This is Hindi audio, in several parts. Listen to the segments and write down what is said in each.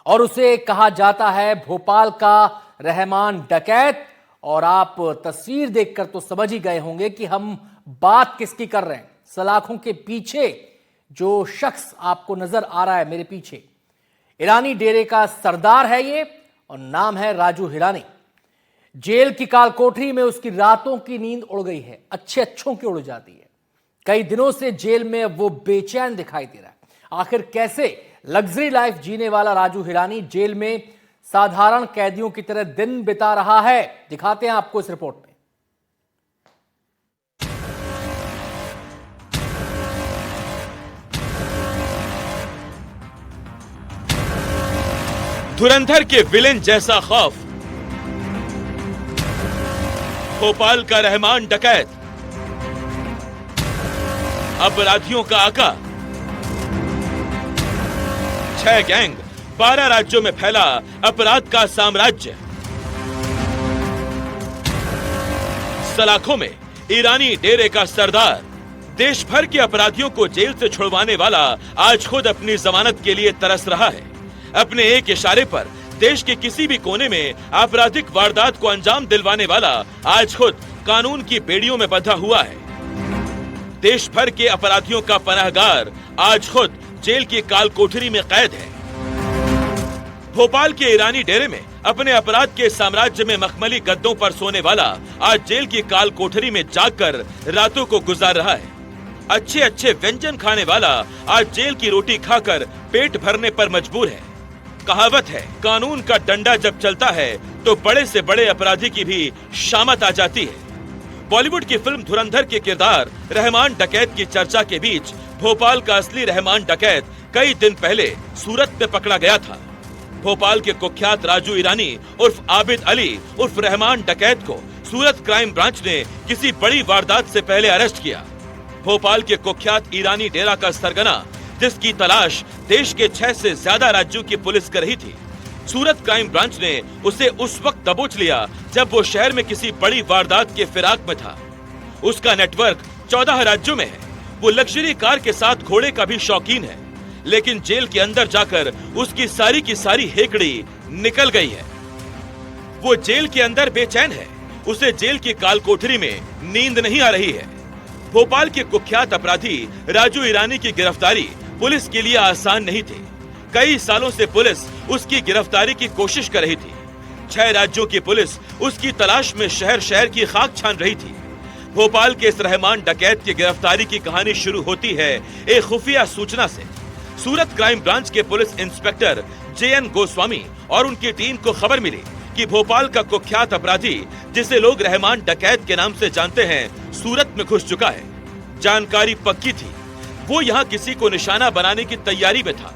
और उसे कहा जाता है भोपाल का रहमान डकैत। और आप तस्वीर देखकर तो समझ ही गए होंगे कि हम बात किसकी कर रहे हैं। सलाखों के पीछे जो शख्स आपको नजर आ रहा है मेरे पीछे, ईरानी डेरे का सरदार है ये, और नाम है राजू हिरानी। जेल की काल कोठरी में उसकी रातों की नींद उड़ गई है, अच्छों की उड़ जाती है। कई दिनों से जेल में वो बेचैन दिखाई दे रहा है। आखिर कैसे लग्जरी लाइफ जीने वाला राजू हिरानी जेल में साधारण कैदियों की तरह दिन बिता रहा है, दिखाते हैं आपको इस रिपोर्ट में। धुरंधर के विलेन जैसा खौफ, भोपाल का रहमान डकैत, अपराधियों का आका, 6 गैंग, 12 राज्यों में फैला अपराध का साम्राज्य, सलाखों में ईरानी डेरे का सरदार, देश भर के अपराधियों को जेल से छुड़वाने वाला आज खुद अपनी जमानत के लिए तरस रहा है। अपने एक इशारे पर देश के किसी भी कोने में आपराधिक वारदात को अंजाम दिलवाने वाला आज खुद कानून की बेड़ियों में बंधा हुआ है। देश भर के अपराधियों का पनाहगार आज खुद जेल की काल कोठरी में कैद है। भोपाल के ईरानी डेरे में अपने अपराध के साम्राज्य में मखमली गद्दों पर सोने वाला आज जेल की काल कोठरी में जागकर रातों को गुजार रहा है। अच्छे व्यंजन खाने वाला आज जेल की रोटी खाकर पेट भरने पर मजबूर है। कहावत है, कानून का डंडा जब चलता है तो बड़े से बड़े अपराधी की भी शामत आ जाती है। बॉलीवुड की फिल्म धुरंधर के किरदार रहमान डकैत की चर्चा के बीच भोपाल का असली रहमान डकैत कई दिन पहले सूरत में पकड़ा गया था। भोपाल के कुख्यात राजू ईरानी उर्फ आबिद अली उर्फ रहमान डकैत को सूरत क्राइम ब्रांच ने किसी बड़ी वारदात से पहले अरेस्ट किया। भोपाल के कुख्यात ईरानी डेरा का सरगना, जिसकी तलाश देश के 6 से ज्यादा राज्यों की पुलिस कर रही थी, सूरत क्राइम ब्रांच ने उसे उस वक्त दबोच लिया जब वो शहर में किसी बड़ी वारदात के फिराक में था। उसका नेटवर्क 14 राज्यों में है। वो लग्जरी कार के साथ घोड़े का भी शौकीन है, लेकिन जेल के अंदर जाकर उसकी सारी की सारी हेकड़ी निकल गई है। वो जेल के अंदर बेचैन है। उसे जेल की काल कोठरी में नींद नहीं आ रही है। भोपाल के कुख्यात अपराधी राजू ईरानी की गिरफ्तारी पुलिस के लिए आसान नहीं थी। कई सालों से पुलिस उसकी गिरफ्तारी की कोशिश कर रही थी। 6 राज्यों की पुलिस उसकी तलाश में शहर शहर की खाक छान रही थी। भोपाल के इस रहमान डकैत की गिरफ्तारी की कहानी शुरू होती है एक खुफिया सूचना से। सूरत क्राइम ब्रांच के पुलिस इंस्पेक्टर JN गोस्वामी और उनकी टीम को खबर मिली कि भोपाल का कुख्यात अपराधी, जिसे लोग रहमान डकैत के नाम से जानते हैं, सूरत में घुस चुका है। जानकारी पक्की थी। वो यहाँ किसी को निशाना बनाने की तैयारी में था।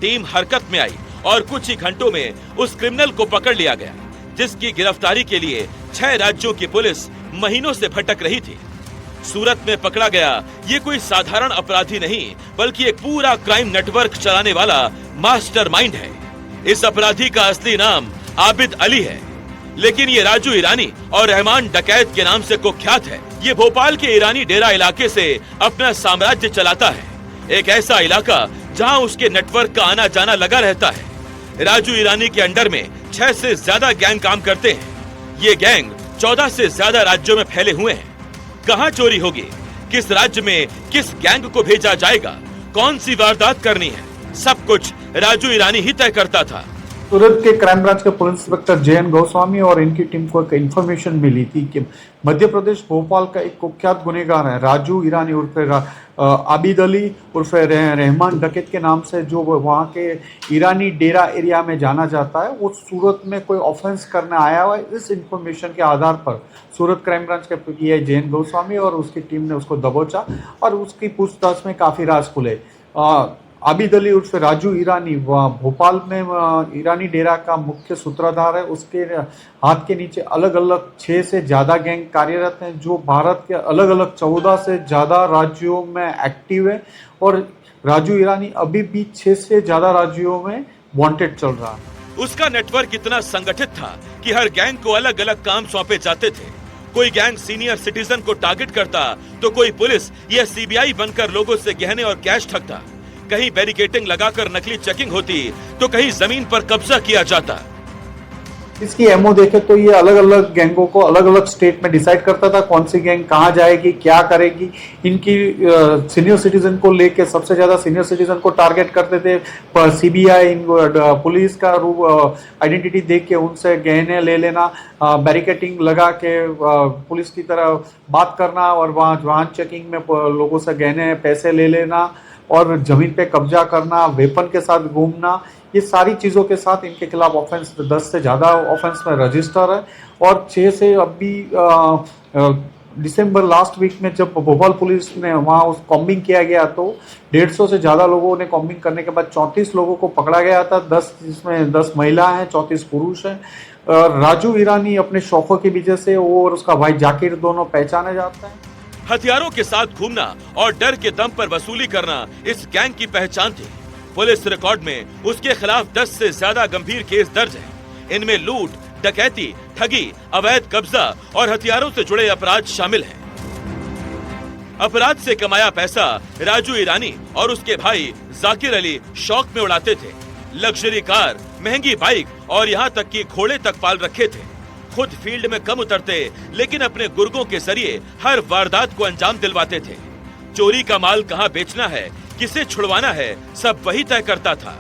टीम हरकत में आई और कुछ ही घंटों में उस क्रिमिनल को पकड़ लिया गया, जिसकी गिरफ्तारी के लिए 6 राज्यों की पुलिस महीनों से भटक रही थी। सूरत में पकड़ा गया ये कोई साधारण अपराधी नहीं, बल्कि एक पूरा क्राइम नेटवर्क चलाने वाला मास्टरमाइंड है। इस अपराधी का असली नाम आबिद अली है, लेकिन ये राजू ईरानी और रहमान डकैत के नाम से कुख्यात है। ये भोपाल के ईरानी डेरा इलाके से अपना साम्राज्य चलाता है, एक ऐसा इलाका जहां उसके नेटवर्क का आना जाना लगा रहता है। राजू ईरानी के अंडर में 6 से ज्यादा गैंग काम करते हैं। ये गैंग 14 से ज्यादा राज्यों में फैले हुए हैं। कहां चोरी होगी, किस राज्य में किस गैंग को भेजा जाएगा, कौन सी वारदात करनी है, सब कुछ राजू ईरानी ही तय करता था। सूरत के क्राइम ब्रांच के पुलिस इंस्पेक्टर JN गोस्वामी और इनकी टीम को एक इन्फॉर्मेशन मिली थी कि मध्य प्रदेश भोपाल का एक कुख्यात गुनहगार है राजू ईरानी उर्फ आबिद अली उर्फ रहमान डकैत के नाम से, जो वहाँ के ईरानी डेरा एरिया में जाना जाता है, वो सूरत में कोई ऑफेंस करने आया हुआ है। इस इन्फॉर्मेशन के आधार पर सूरत क्राइम ब्रांच के PI JN गोस्वामी और उसकी टीम ने उसको दबोचा और उसकी पूछताछ में काफ़ी राज खुले। आबिद अली उर्फ राजू ईरानी भोपाल में ईरानी डेरा का मुख्य सूत्रधार है। उसके हाथ के नीचे अलग अलग 6 से ज़्यादा गैंग कार्यरत हैं, जो भारत के अलग अलग 14 से ज़्यादा राज्यों में एक्टिव है। और राजू ईरानी अभी भी 6 से ज़्यादा राज्यों में वांटेड चल रहा है। उसका नेटवर्क इतना संगठित था कि हर गैंग को अलग अलग काम सौंपे जाते थे। कोई गैंग सीनियर सिटीजन को टारगेट करता, तो कोई पुलिस या CBI बनकर लोगों से गहने और कैश ठगता। कहीं बैरिकेटिंग लगाकर नकली चेकिंग होती तो कहीं जमीन पर कब्जा किया जाता। इसकी एमओ देखे तो ये अलग अलग गैंगों को अलग अलग स्टेट में डिसाइड करता था कौन सी गैंग कहाँ जाएगी, क्या करेगी। इनकी सीनियर सिटीजन को लेके सबसे ज्यादा सीनियर सिटीजन को टारगेट करते थे। सीबीआई पुलिस का आइडेंटिटी देख के उनसे गहने ले लेना, बैरिकेटिंग लगा के पुलिस की तरह बात करना और वहाँ वाहन चेकिंग में लोगों से गहने पैसे ले लेना और जमीन पे कब्जा करना, वेपन के साथ घूमना, ये सारी चीज़ों के साथ इनके खिलाफ ऑफेंस 10 से ज़्यादा ऑफेंस में रजिस्टर है। और 6 से अभी दिसंबर लास्ट वीक में जब भोपाल पुलिस ने वहाँ उस कॉम्बिंग किया गया तो 150 से ज़्यादा लोगों ने कॉम्बिंग करने के बाद 34 लोगों को पकड़ा गया था। 10 जिसमें 10 महिला हैं, 34 पुरुष हैं। राजू ईरानी अपने शौकों की वजह से और उसका भाई जाकिर दोनों पहचाने जाते हैं। हथियारों के साथ घूमना और डर के दम पर वसूली करना इस गैंग की पहचान थी। पुलिस रिकॉर्ड में उसके खिलाफ 10 से ज्यादा गंभीर केस दर्ज हैं। इनमें लूट, डकैती, ठगी, अवैध कब्जा और हथियारों से जुड़े अपराध शामिल हैं। अपराध से कमाया पैसा राजू ईरानी और उसके भाई जाकिर अली शौक में उड़ाते थे। लग्जरी कार, महंगी बाइक और यहाँ तक कि घोड़े तक पाल रखे थे। खुद फील्ड में कम उतरते लेकिन अपने गुर्गों के जरिए हर वारदात को अंजाम दिलवाते थे। चोरी का माल कहाँ बेचना है, किसे छुड़वाना है, सब वही तय करता था।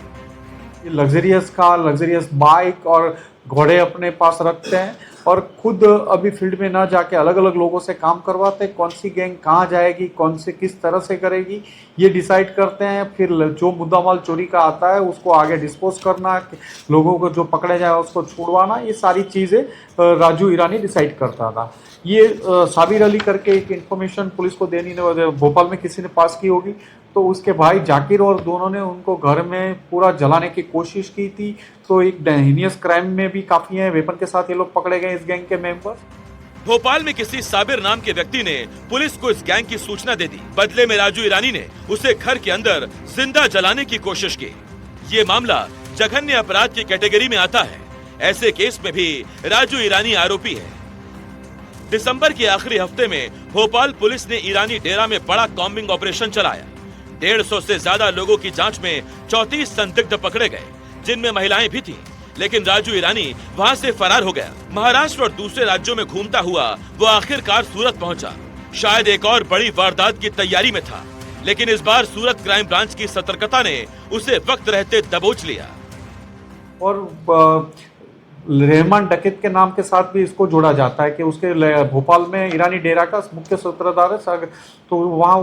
लग्जरियस कार, लग्जरियस बाइक और घोड़े अपने पास रखते हैं और खुद अभी फील्ड में ना जाके अलग अलग लोगों से काम करवाते हैं। कौन सी गैंग कहाँ जाएगी, कौन से किस तरह से करेगी, ये डिसाइड करते हैं। फिर जो मुद्दा माल चोरी का आता है उसको आगे डिस्पोज करना, लोगों को जो पकड़े जाए उसको छुड़वाना, ये सारी चीज़ें राजू ईरानी डिसाइड करता था। ये साबिर अली करके एक इन्फॉर्मेशन पुलिस को देनी ने भोपाल में किसी ने पास की होगी तो उसके भाई जाकिर और दोनों ने उनको घर में पूरा जलाने की कोशिश की थी। तो एक हिनियस क्राइम में भी काफी है, वेपन के साथ ये लोग पकड़े गए इस गैंग के मेंबर्स। भोपाल में किसी साबिर नाम के व्यक्ति ने पुलिस को इस गैंग की सूचना दे दी। बदले में राजू ईरानी ने उसे घर के अंदर जिंदा जलाने की कोशिश की। ये मामला जघन्य अपराध की कैटेगरी में आता है। ऐसे केस में भी राजू ईरानी आरोपी है। दिसंबर के आखिरी हफ्ते में भोपाल पुलिस ने ईरानी डेरा में बड़ा कॉम्बिंग ऑपरेशन चलाया। 150 से ज्यादा लोगों की जांच में 34 संदिग्ध पकड़े गए, जिनमें महिलाएं भी थीं। लेकिन राजू ईरानी वहां से फरार हो गया। महाराष्ट्र और दूसरे राज्यों में घूमता हुआ वो आखिरकार सूरत पहुंचा। शायद एक और बड़ी वारदात की तैयारी में था, लेकिन इस बार सूरत क्राइम ब्रांच की सतर्कता ने उसे वक्त रहते दबोच लिया। और रहमान डकैत के नाम के साथ भी इसको जोड़ा जाता है कि उसके भोपाल में ईरानी डेरा का मुख्य सूत्रधार है। तो वहाँ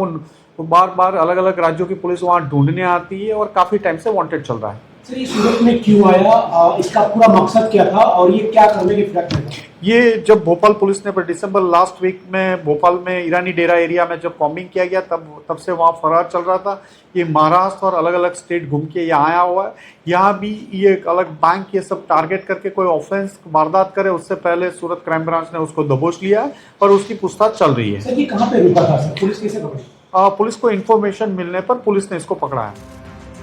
वो बार बार अलग अलग राज्यों की पुलिस वहाँ ढूंढने आती है और काफी टाइम से वांटेड चल रहा है। सर ये सूरत में क्यों आया, इसका पूरा मकसद क्या था और ये क्या करने की फिराक में था? ये जब भोपाल पुलिस ने दिसंबर लास्ट वीक में भोपाल में ईरानी डेरा एरिया में जब कॉम्बिंग किया गया तब से वहाँ फरार चल रहा था। ये महाराष्ट्र और अलग अलग स्टेट घूम के यहाँ आया हुआ है। यहाँ भी ये अलग बैंक ये सब टारगेट करके कोई ऑफेंस वारदात करे उससे पहले सूरत क्राइम ब्रांच ने उसको दबोच लिया है और उसकी पूछताछ चल रही है। सर ये कहाँ पे रुका था सर, पुलिस कैसे पकड़ी? पुलिस को इन्फॉर्मेशन मिलने पर पुलिस ने इसको पकड़ा है।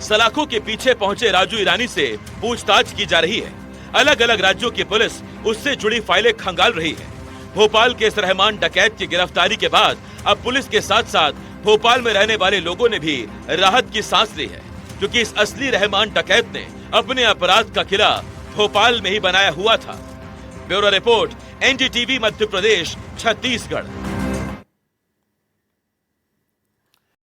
सलाखों के पीछे पहुंचे राजू ईरानी से पूछताछ की जा रही है। अलग अलग राज्यों की पुलिस उससे जुड़ी फाइलें खंगाल रही है। भोपाल के इस रहमान डकैत की गिरफ्तारी के बाद अब पुलिस के साथ साथ भोपाल में रहने वाले लोगों ने भी राहत की सांस ली है, क्योंकि इस असली रहमान डकैत ने अपने अपराध का किला भोपाल में ही बनाया हुआ था। Bureau report, NDTV Madhya Pradesh, Chhattisgarh.